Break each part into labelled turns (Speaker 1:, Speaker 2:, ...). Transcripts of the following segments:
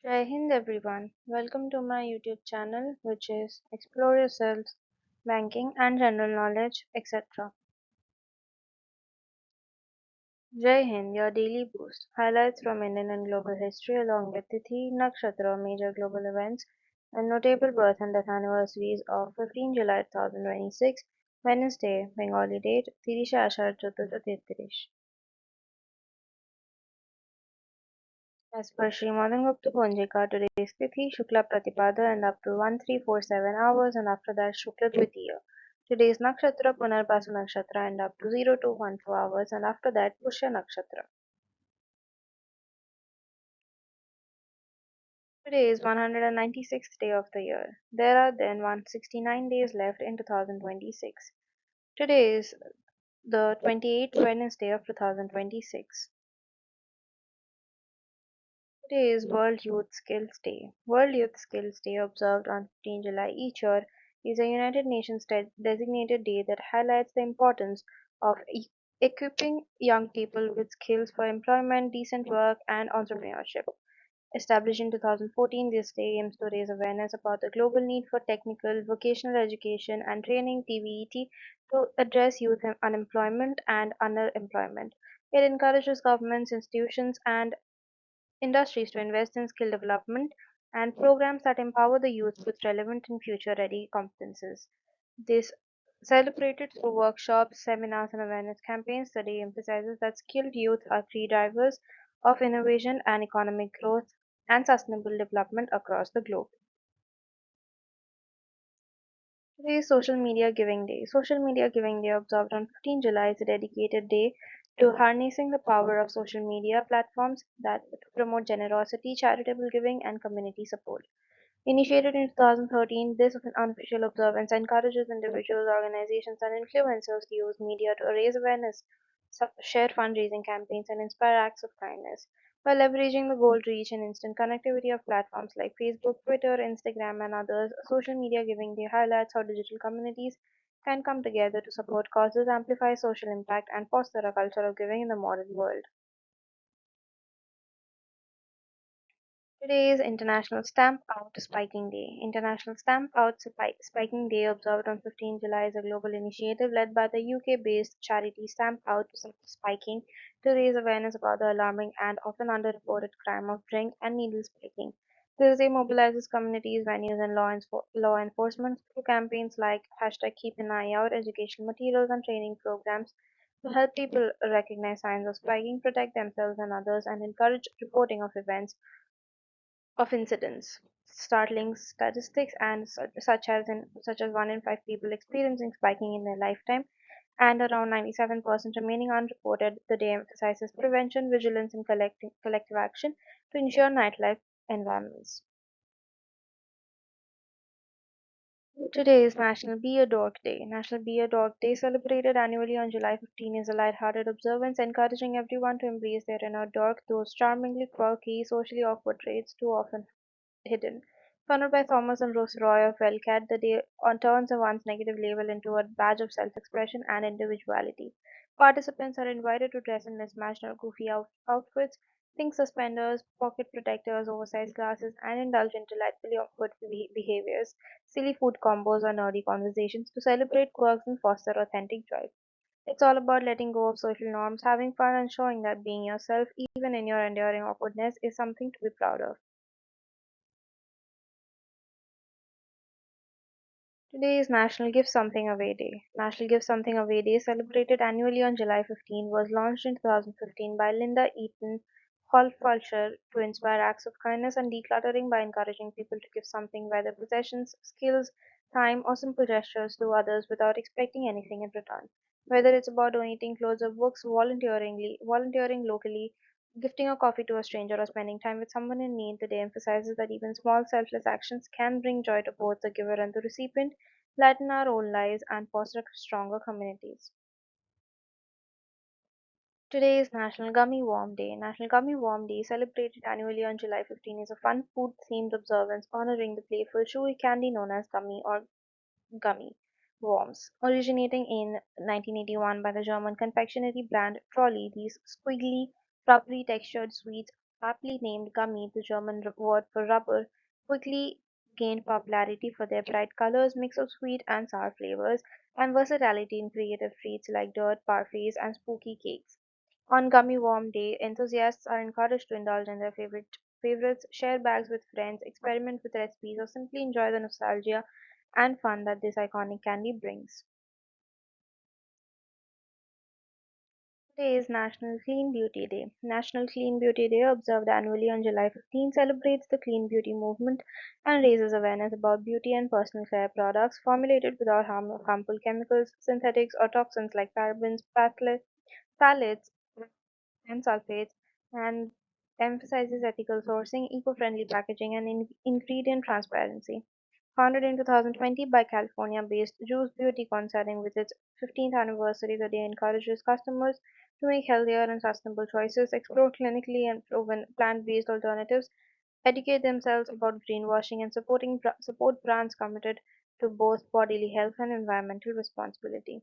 Speaker 1: Jai Hind everyone. Welcome to my YouTube channel which is Explore Yourself, Banking and General Knowledge, etc. Jai Hind, your daily boost. Highlights from Indian and global history along with Tithi, Nakshatra, major global events, and notable birth and death anniversaries of 15 July 2026, Wednesday, Bengali date, Tirisha Ashar Chaturtha Tirtirish. As per Sri Madhangupta Ponjika, today's Tithi Shukla Pratipada and up to 1347 hours and after that Shukla Dvitiya. Today's Nakshatra Punarbasu Nakshatra and up to 0214 hours and after that Pushya Nakshatra. Today is 196th day of the year. There are then 169 days left in 2026. Today is the 28th Wednesday of 2026. Today is World Youth Skills Day. World Youth Skills Day, observed on 15 July each year, is a United Nations designated day that highlights the importance of equipping young people with skills for employment, decent work, and entrepreneurship. Established in 2014, this day aims to raise awareness about the global need for technical, vocational education and training (TVET) to address youth unemployment and underemployment. It encourages governments, institutions, and industries to invest in skill development and programs that empower the youth with relevant and future ready competences. This celebrated through workshops, seminars, and awareness campaigns, the day emphasizes that skilled youth are key drivers of innovation and economic growth and sustainable development across the globe. Today is Social Media Giving Day. Social Media Giving Day, observed on 15 July, is a dedicated day to harnessing the power of social media platforms that promote generosity, charitable giving, and community support. Initiated in 2013, this unofficial observance encourages individuals, organizations, and influencers to use media to raise awareness, share fundraising campaigns, and inspire acts of kindness. By leveraging the gold reach and instant connectivity of platforms like Facebook, Twitter, Instagram, and others, Social Media Giving Day highlights how digital communities can come together to support causes, amplify social impact, and foster a culture of giving in the modern world. Today is International Stamp Out Spiking Day. International Stamp Out Spiking Day, observed on 15 July, is a global initiative led by the UK-based charity Stamp Out Spiking to raise awareness about the alarming and often underreported crime of drink and needle spiking. This day mobilizes communities, venues, and law enforcement through campaigns like hashtag Keep an Eye Out, educational materials, and training programs to help people recognize signs of spiking, protect themselves and others, and encourage reporting of events of incidents. Startling statistics and such as 1 in 5 people experiencing spiking in their lifetime and around 97% remaining unreported. The day emphasizes prevention, vigilance, and collective action to ensure nightlife environments. Today is National Be a Dog Day. National Be a Dog Day, celebrated annually on July 15, is a light-hearted observance encouraging everyone to embrace their inner dog, those charmingly quirky, socially awkward traits too often hidden. Founded by Thomas and Rose Roy of Wellcat, the day turns a once negative label into a badge of self-expression and individuality. Participants are invited to dress in mismatched or goofy outfits, pink suspenders, pocket protectors, oversized glasses, and indulge in delightfully awkward behaviors, silly food combos, or nerdy conversations to celebrate quirks and foster authentic joy. It's all about letting go of social norms, having fun, and showing that being yourself, even in your enduring awkwardness, is something to be proud of. Today is National Give Something Away Day. National Give Something Away Day, celebrated annually on July 15, was launched in 2015 by Linda Eaton Holfulcher to inspire acts of kindness and decluttering by encouraging people to give something, whether possessions, skills, time, or simple gestures to others without expecting anything in return. Whether it's about donating clothes or books, volunteering locally, gifting a coffee to a stranger, or spending time with someone in need, the day emphasizes that even small selfless actions can bring joy to both the giver and the recipient, lighten our own lives, and foster stronger communities. Today is National Gummy Worm Day. National Gummy Worm Day, celebrated annually on July 15, is a fun food themed observance honoring the playful chewy candy known as gummy or gummy worms. Originating in 1981 by the German confectionery brand Trolli, these squiggly, rubbery textured sweets aptly named gummy, the German word for rubber, quickly gained popularity for their bright colors, mix of sweet and sour flavors, and versatility in creative treats like dirt, parfaits, and spooky cakes. On Gummy Worm Day, enthusiasts are encouraged to indulge in their favorites, share bags with friends, experiment with recipes, or simply enjoy the nostalgia and fun that this iconic candy brings. Today is National Clean Beauty Day. National Clean Beauty Day, observed annually on July 15, celebrates the clean beauty movement and raises awareness about beauty and personal care products formulated without harmful chemicals, synthetics, or toxins like parabens, phthalates, and sulfates, and emphasizes ethical sourcing, eco-friendly packaging, and ingredient transparency. Founded in 2020 by California-based Juice Beauty Consulting with its 15th anniversary, the day encourages customers to make healthier and sustainable choices, explore clinically and proven plant-based alternatives, educate themselves about greenwashing, and support brands committed to both bodily health and environmental responsibility.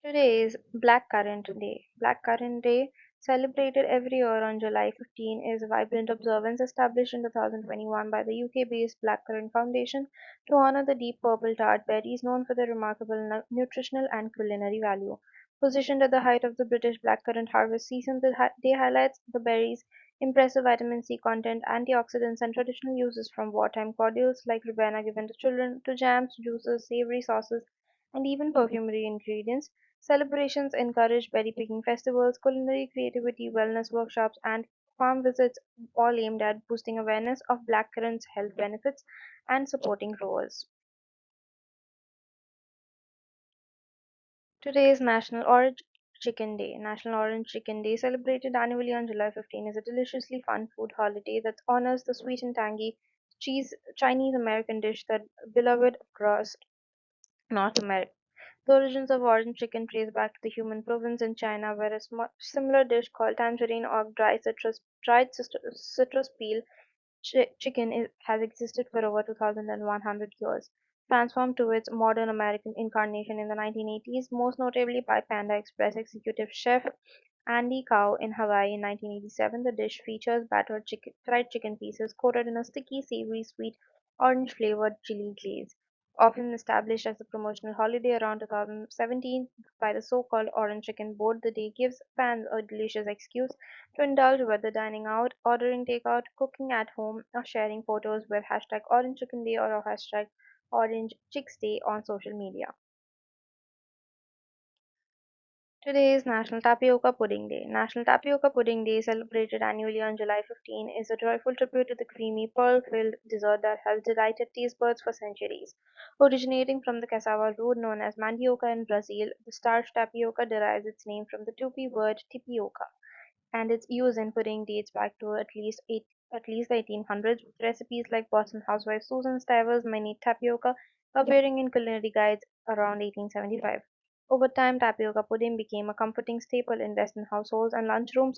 Speaker 1: Today is Blackcurrant Day. Blackcurrant Day, celebrated every year on July 15, is a vibrant observance established in 2021 by the UK-based Blackcurrant Foundation to honor the deep purple tart berries known for their remarkable nutritional and culinary value. Positioned at the height of the British blackcurrant harvest season, the day highlights the berries' impressive vitamin C content, antioxidants, and traditional uses from wartime cordials like Ribena given to children to jams, juices, savory sauces, and even perfumery ingredients. Celebrations encourage berry picking festivals, culinary creativity, wellness workshops, and farm visits, all aimed at boosting awareness of blackcurrant's health benefits and supporting growers. Today is National Orange Chicken Day. National Orange Chicken Day, celebrated annually on July 15, is a deliciously fun food holiday that honors the sweet and tangy cheese Chinese American dish that beloved across North America. The origins of orange chicken trace back to the human province in China, where a similar dish called tangerine or dried citrus peel chicken has existed for over 2,100 years, transformed to its modern American incarnation in the 1980s, most notably by Panda Express executive chef Andy Cow in Hawaii in 1987. The dish features fried chicken pieces coated in a sticky, savory, sweet, orange flavored chili glaze. Often established as a promotional holiday around 2017 by the so-called Orange Chicken Board, the day gives fans a delicious excuse to indulge, whether dining out, ordering takeout, cooking at home, or sharing photos with hashtag Orange Chicken Day or hashtag Orange Chicks Day on social media. Today is National Tapioca Pudding Day. National Tapioca Pudding Day, celebrated annually on July 15, is a joyful tribute to the creamy, pearl-filled dessert that has delighted taste buds for centuries. Originating from the cassava root known as mandioca in Brazil, the starch tapioca derives its name from the Tupi word tipioca, and its use in pudding dates back to at least the 1800s, with recipes like Boston housewife Susan Stiver's mini tapioca appearing in culinary guides around 1875. Over time, tapioca pudding became a comforting staple in Western households and lunchrooms,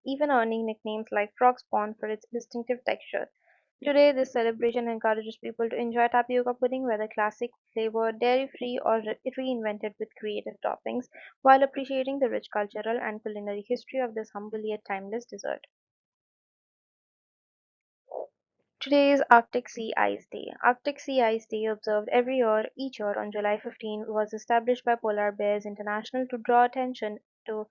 Speaker 1: even earning nicknames like frog spawn for its distinctive texture. Today, this celebration encourages people to enjoy tapioca pudding, whether classic, flavored, dairy-free, or reinvented with creative toppings, while appreciating the rich cultural and culinary history of this humble yet timeless dessert. Today is Arctic Sea Ice Day. Arctic Sea Ice Day, observed each year on July 15, was established by Polar Bears International to, to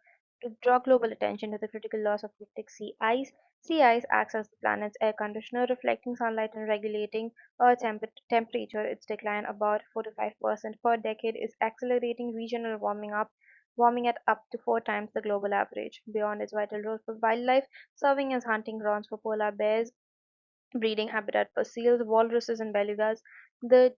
Speaker 1: draw global attention to the critical loss of Arctic sea ice. Sea ice acts as the planet's air conditioner, reflecting sunlight and regulating Earth's temperature. Its decline, about 4 to 5% per decade, is accelerating regional warming at up to 4 times the global average. Beyond its vital role for wildlife, serving as hunting grounds for polar bears, breeding habitat for seals, walruses, and belugas. The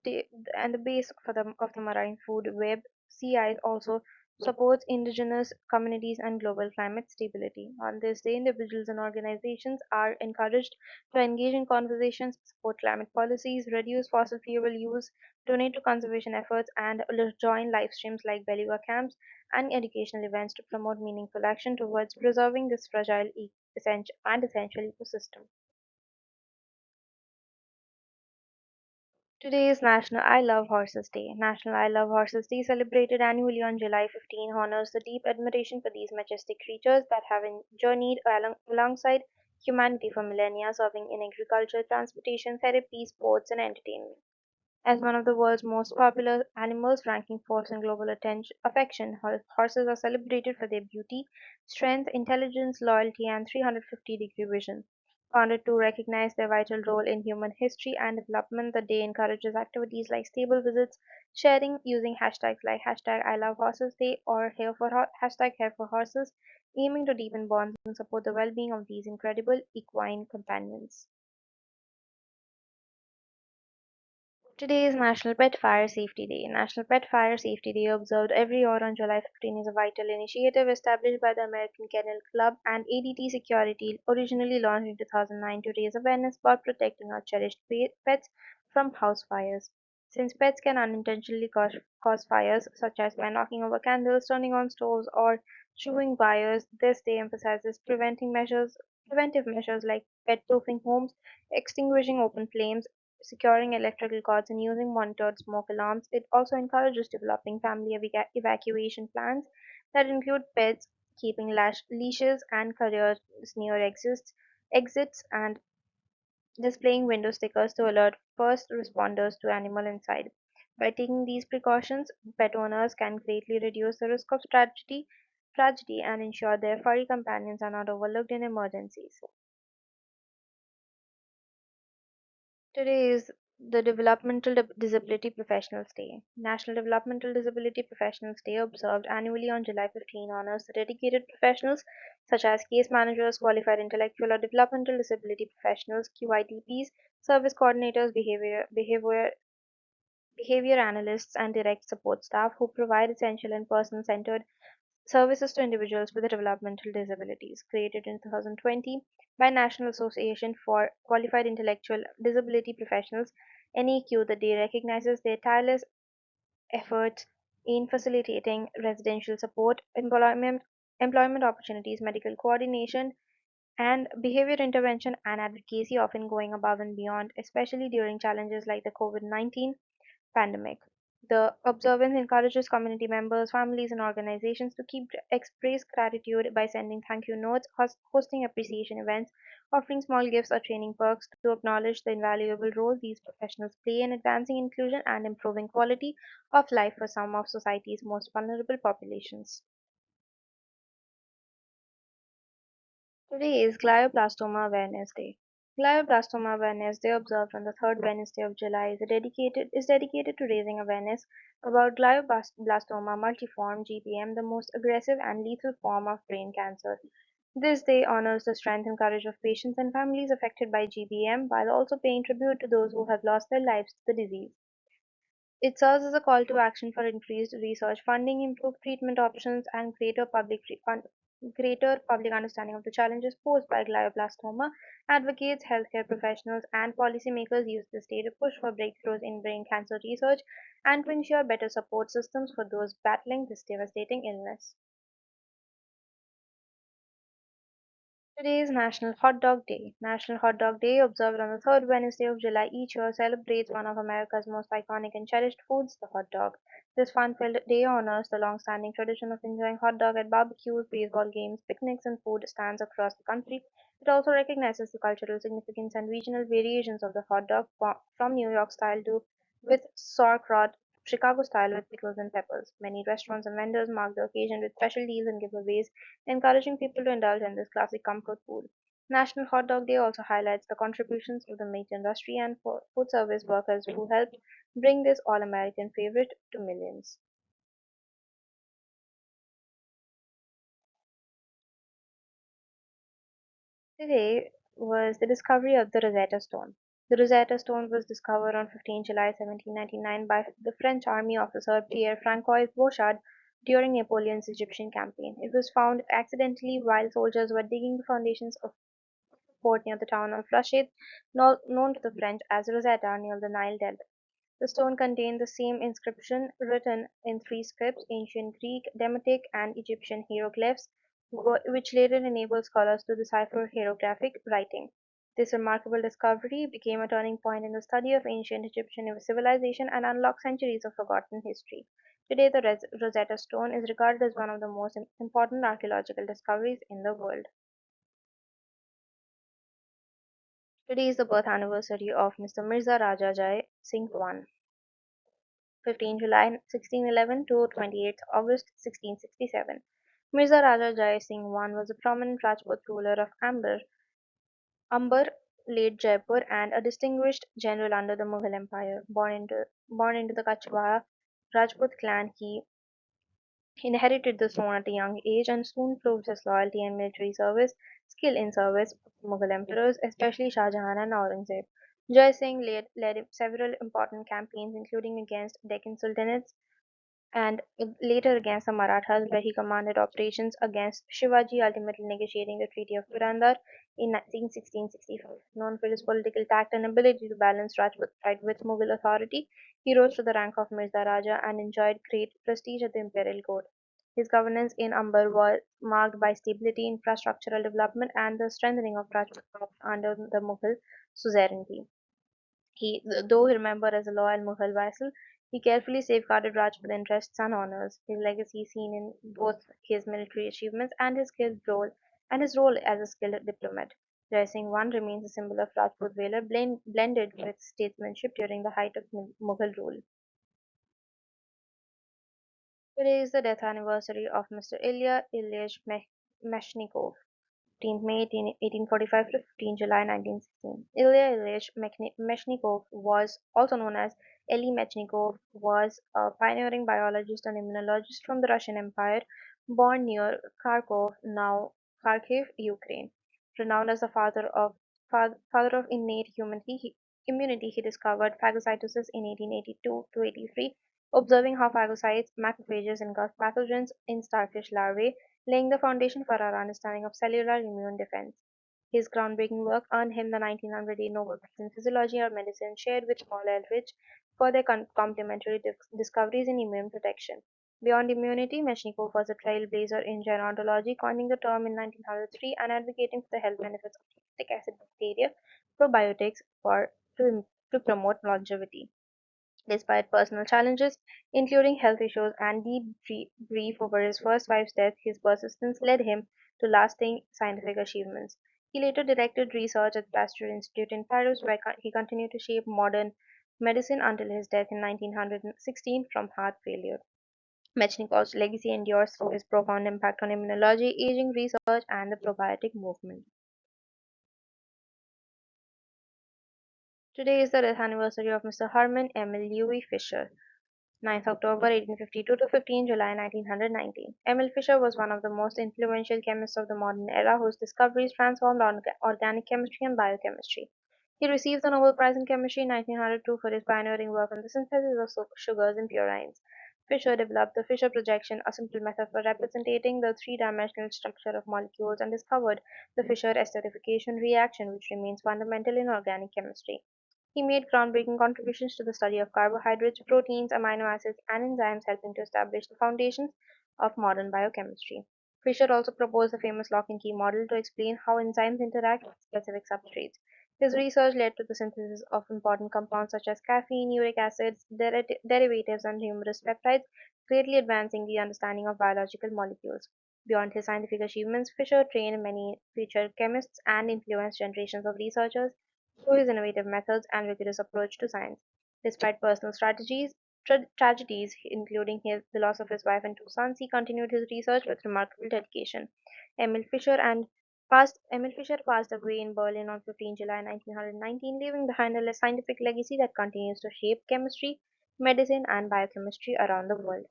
Speaker 1: base of the marine food web, sea ice also supports indigenous communities and global climate stability. On this day, individuals and organizations are encouraged to engage in conversations, support climate policies, reduce fossil fuel use, donate to conservation efforts, and join live streams like beluga camps and educational events to promote meaningful action towards preserving this fragile essential ecosystem. Today is National I Love Horses Day. National I Love Horses Day, celebrated annually on July 15, honors the deep admiration for these majestic creatures that have journeyed alongside humanity for millennia, serving in agriculture, transportation, therapy, sports, and entertainment. As one of the world's most popular animals, ranking fourth in global affection, horses are celebrated for their beauty, strength, intelligence, loyalty, and 350-degree vision. Founded to recognize their vital role in human history and development, the day encourages activities like stable visits, sharing using hashtags like hashtag I love horses day or hashtag here for horses, aiming to deepen bonds and support the well-being of these incredible equine companions. Today is National Pet Fire Safety Day. National Pet Fire Safety Day, observed every year on July 15, is a vital initiative established by the American Kennel Club and ADT Security, originally launched in 2009 to raise awareness about protecting our cherished pets from house fires. Since pets can unintentionally cause fires, such as by knocking over candles, turning on stoves, or chewing wires, this day emphasizes preventive measures like pet-proofing homes, extinguishing open flames, securing electrical cords, and using monitored smoke alarms. It also encourages developing family evacuation plans that include pets, keeping leashes and careers near exits, and displaying window stickers to alert first responders to animal inside. By taking these precautions, pet owners can greatly reduce the risk of tragedy and ensure their furry companions are not overlooked in emergencies. Today is the Developmental Disability Professionals Day. National Developmental Disability Professionals Day, observed annually on July 15, honors the dedicated professionals such as case managers, qualified intellectual or developmental disability professionals, QIDPs, service coordinators, behavior analysts, and direct support staff who provide essential and person centered services to individuals with developmental disabilities. Created in 2020 by National Association for Qualified Intellectual Disability Professionals, NEQ, the day recognizes their tireless efforts in facilitating residential support, employment opportunities, medical coordination, and behavior intervention and advocacy, often going above and beyond, especially during challenges like the COVID-19 pandemic. The observance encourages community members, families, and organizations to express gratitude by sending thank you notes, hosting appreciation events, offering small gifts or training perks to acknowledge the invaluable role these professionals play in advancing inclusion and improving quality of life for some of society's most vulnerable populations. Today is Glioblastoma Awareness Day. Glioblastoma Awareness Day, observed on the third Wednesday of July, is dedicated to raising awareness about glioblastoma multiforme (GBM), the most aggressive and lethal form of brain cancer. This day honors the strength and courage of patients and families affected by GBM while also paying tribute to those who have lost their lives to the disease. It serves as a call to action for increased research funding, improved treatment options, and greater public understanding of the challenges posed by glioblastoma. Advocates, healthcare professionals, and policymakers use this day to push for breakthroughs in brain cancer research and to ensure better support systems for those battling this devastating illness. Today is National Hot Dog Day. National Hot Dog Day, observed on the third Wednesday of July each year, celebrates one of America's most iconic and cherished foods, the hot dog. This fun-filled day honors the long-standing tradition of enjoying hot dog at barbecues, baseball games, picnics, and food stands across the country. It also recognizes the cultural significance and regional variations of the hot dog, from New York style to with sauerkraut, Chicago style with pickles and peppers. Many restaurants and vendors mark the occasion with special deals and giveaways, encouraging people to indulge in this classic comfort food. National Hot Dog Day also highlights the contributions of the meat industry and food service workers who helped bring this all American favorite to millions. Today was the discovery of the Rosetta Stone. The Rosetta Stone was discovered on 15 July 1799 by the French army officer Pierre Francois Bouchard during Napoleon's Egyptian campaign. It was found accidentally while soldiers were digging the foundations of fort near the town of Rashid, known to the French as Rosetta, near the Nile Delta. The stone contained the same inscription written in three scripts: ancient Greek, Demotic, and Egyptian hieroglyphs, which later enabled scholars to decipher hieroglyphic writing. This remarkable discovery became a turning point in the study of ancient Egyptian civilization and unlocked centuries of forgotten history. Today, the Rosetta Stone is regarded as one of the most important archaeological discoveries in the world. Today is the birth anniversary of Mr. Mirza Raja Jai Singh I, 15 July 1611 to 28 August 1667. Mirza Raja Jai Singh I was a prominent Rajput ruler of Amber, late Jaipur, and a distinguished general under the Mughal Empire. Born into the Kachwara Rajput clan, he inherited the throne at a young age and soon proved his loyalty and military service skill in service of Mughal emperors, especially Shah Jahan and Aurangzeb. Jai Singh led several important campaigns, including against Deccan sultanates and later against the Marathas, where he commanded operations against Shivaji, ultimately negotiating the Treaty of Purandar in 1665. Known for his political tact and ability to balance Rajput pride with Mughal authority, he rose to the rank of Mirza Raja and enjoyed great prestige at the imperial court. His governance in Amber was marked by stability, infrastructural development, and the strengthening of Rajput power under the Mughal suzerainty. Though remembered as a loyal Mughal vassal, he carefully safeguarded Rajput interests and honors. His legacy is seen in both his military achievements and his role as a skilled diplomat. Jai Singh I remains a symbol of Rajput valor blended with statesmanship during the height of Mughal rule. Today is the death anniversary of Mr. Ilya Ilyich Meshnikov. 15th May 1845 to 15 July 1916. Ilya Ilyich Mechnikov, was also known as Eli Mechnikov, was a pioneering biologist and immunologist from the Russian Empire, born near Kharkov, now Kharkiv, Ukraine. Renowned as the father of innate immunity, he discovered phagocytosis in 1882 to 83, observing how phagocytes, macrophages, engulf pathogens in starfish larvae, laying the foundation for our understanding of cellular immune defense. His groundbreaking work earned him the 1908 Nobel Prize in Physiology or Medicine, shared with Paul Ehrlich for their complementary discoveries in immune protection. Beyond immunity, Meshnikov was a trailblazer in gerontology, coining the term in 1903 and advocating for the health benefits of lactic acid bacteria probiotics to promote longevity. Despite personal challenges, including health issues and deep grief over his first wife's death, his persistence led him to lasting scientific achievements. He later directed research at Pasteur Institute in Paris, where he continued to shape modern medicine until his death in 1916 from heart failure. Mechnikov's legacy endures through his profound impact on immunology, aging research, and the probiotic movement. Today is the death anniversary of Mr. Hermann Emil Louis Fischer. 9th October 1852 to 15 July 1919. Emil Fischer was one of the most influential chemists of the modern era whose discoveries transformed organic chemistry and biochemistry. He received the Nobel Prize in Chemistry in 1902 for his pioneering work on the synthesis of sugars and purines. Fischer developed the Fischer projection, a simple method for representing the three-dimensional structure of molecules, and discovered the Fischer esterification reaction, which remains fundamental in organic chemistry. He made groundbreaking contributions to the study of carbohydrates, proteins, amino acids, and enzymes, helping to establish the foundations of modern biochemistry. Fischer also proposed the famous lock and key model to explain how enzymes interact with specific substrates. His research led to the synthesis of important compounds such as caffeine, uric acids, derivatives, and numerous peptides, greatly advancing the understanding of biological molecules. Beyond his scientific achievements, Fischer trained many future chemists and influenced generations of researchers through his innovative methods and rigorous approach to science. Despite personal tragedies, including the loss of his wife and two sons, he continued his research with remarkable dedication. Emil Fischer passed away in Berlin on 15 July 1919, leaving behind a scientific legacy that continues to shape chemistry, medicine, and biochemistry around the world.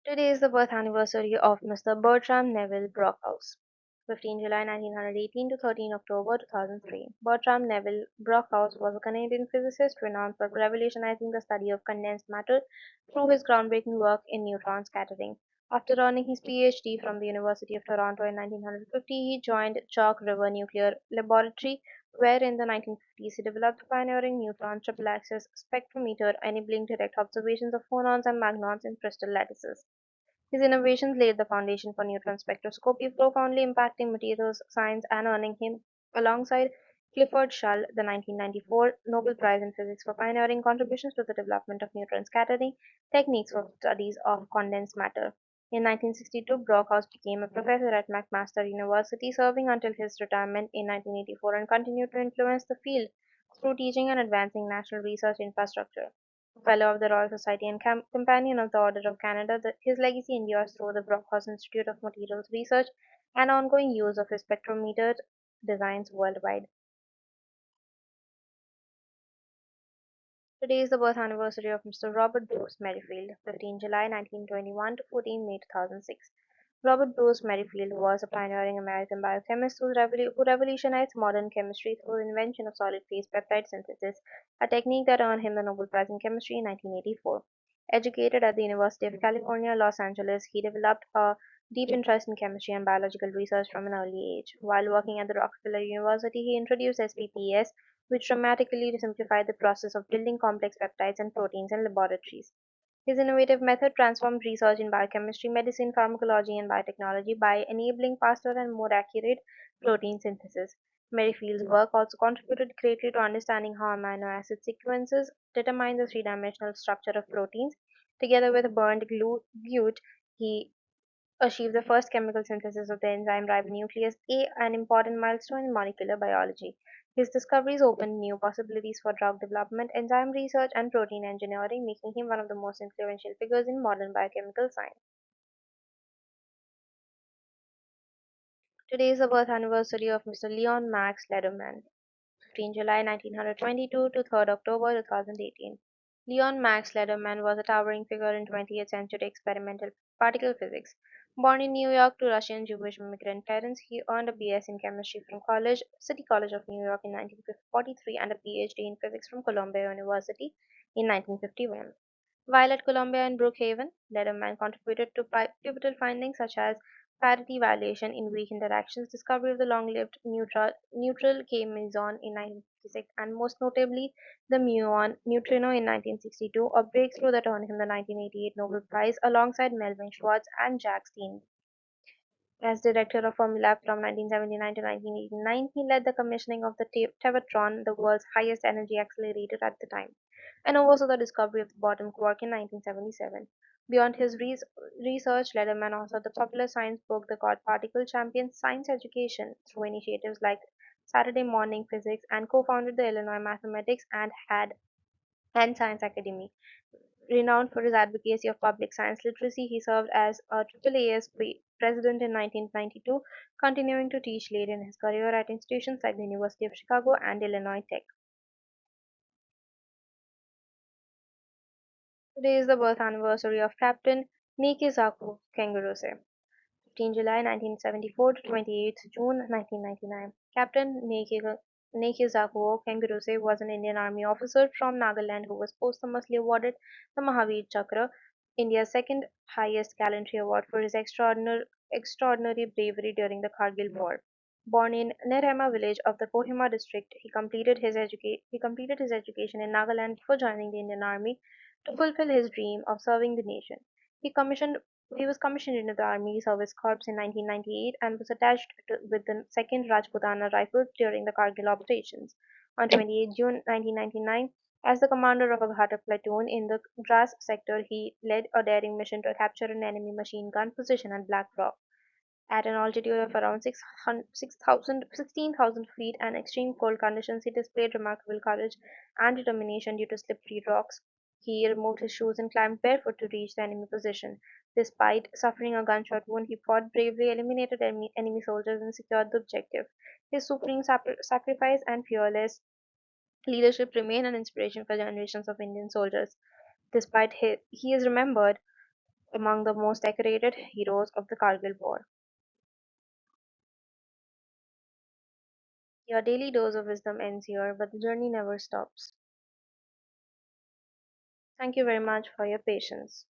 Speaker 1: Today is the birth anniversary of Mr. Bertram Neville Brockhaus. 15 July 1918 to 13 October 2003. Bertram Neville Brockhaus was a Canadian physicist renowned for revolutionizing the study of condensed matter through his groundbreaking work in neutron scattering. After earning his PhD from the University of Toronto in 1950, he joined Chalk River Nuclear Laboratory, where in the 1950s he developed the pioneering neutron triple axis spectrometer, enabling direct observations of phonons and magnons in crystal lattices. His innovations laid the foundation for neutron spectroscopy, profoundly impacting materials science and earning him, alongside Clifford Shull, the 1994 Nobel Prize in Physics for pioneering contributions to the development of neutron scattering techniques for studies of condensed matter. In 1962, Brockhaus became a professor at McMaster University, serving until his retirement in 1984, and continued to influence the field through teaching and advancing national research infrastructure. Fellow of the Royal Society and Companion of the Order of Canada, his legacy endures through the Brockhaus Institute of Materials Research and ongoing use of his spectrometer designs worldwide. Today is the birth anniversary of Mr. Robert Bruce Merrifield, 15 July 1921 to 14 May 2006. Robert Bruce Merrifield was a pioneering American biochemist who revolutionized modern chemistry through the invention of solid phase peptide synthesis, a technique that earned him the Nobel Prize in Chemistry in 1984. Educated at the University of California, Los Angeles, he developed a deep interest in chemistry and biological research from an early age. While working at the Rockefeller University, he introduced SPPS, which dramatically simplified the process of building complex peptides and proteins in laboratories. His innovative method transformed research in biochemistry, medicine, pharmacology, and biotechnology by enabling faster and more accurate protein synthesis. Merrifield's work also contributed greatly to understanding how amino acid sequences determine the three-dimensional structure of proteins. Together with burned glute, he achieved the first chemical synthesis of the enzyme ribonuclease A, an important milestone in molecular biology. His discoveries opened new possibilities for drug development, enzyme research, and protein engineering, making him one of the most influential figures in modern biochemical science. Today is the birth anniversary of Mr. Leon Max Lederman, 15 July 1922 to 3rd October 2018. Leon Max Lederman was a towering figure in 20th century experimental particle physics. Born in New York to Russian Jewish immigrant parents, he earned a BS in chemistry from City College of New York in 1943 and a PhD in physics from Columbia University in 1951. While at Columbia and Brookhaven, Lederman contributed to pivotal findings such as parity violation in weak interactions, discovery of the long-lived neutral K meson in 1956, and most notably the muon neutrino in 1962, a breakthrough that earned him the 1988 Nobel Prize alongside Melvin Schwartz and Jack Steen. As director of Formula from 1979 to 1989, he led the commissioning of the Tevatron, the world's highest energy accelerator at the time, and oversaw the discovery of the bottom quark in 1977. Beyond his research, Lederman authored the popular science book The God Particle champions science education through initiatives like Saturday Morning Physics and co-founded the Illinois Mathematics and Science Academy. Renowned for his advocacy of public science literacy, he served as a AAAS president in 1992, continuing to teach late in his career at institutions like the University of Chicago and Illinois Tech. Today is the birth anniversary of Captain Nikizaku Kenguruse, 15 July 1974 to 28 June 1999. Captain Nikizaku Kenguruse was an Indian Army officer from Nagaland who was posthumously awarded the Mahavir Chakra, India's second highest gallantry award, for his extraordinary bravery during the Kargil War. Born in Nirhema village of the Kohima district, he completed his education in Nagaland before joining the Indian Army to fulfill his dream of serving the nation. He commissioned he was commissioned into the Army Service Corps in 1998 and was attached with the 2nd Rajputana Rifles during the Kargil operations. On 28 June 1999, as the commander of a Ghata platoon in the Dras sector, he led a daring mission to capture an enemy machine gun position at Black Rock. At an altitude of around 16,000 feet and extreme cold conditions, he displayed remarkable courage and determination due to slippery rocks. He removed his shoes and climbed barefoot to reach the enemy position. Despite suffering a gunshot wound, he fought bravely, eliminated enemy soldiers, and secured the objective. His supreme sacrifice and fearless leadership remain an inspiration for generations of Indian soldiers. He is remembered among the most decorated heroes of the Kargil War. Your daily dose of wisdom ends here, but the journey never stops. Thank you very much for your patience.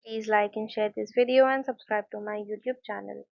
Speaker 1: Please like and share this video and subscribe to my YouTube channel.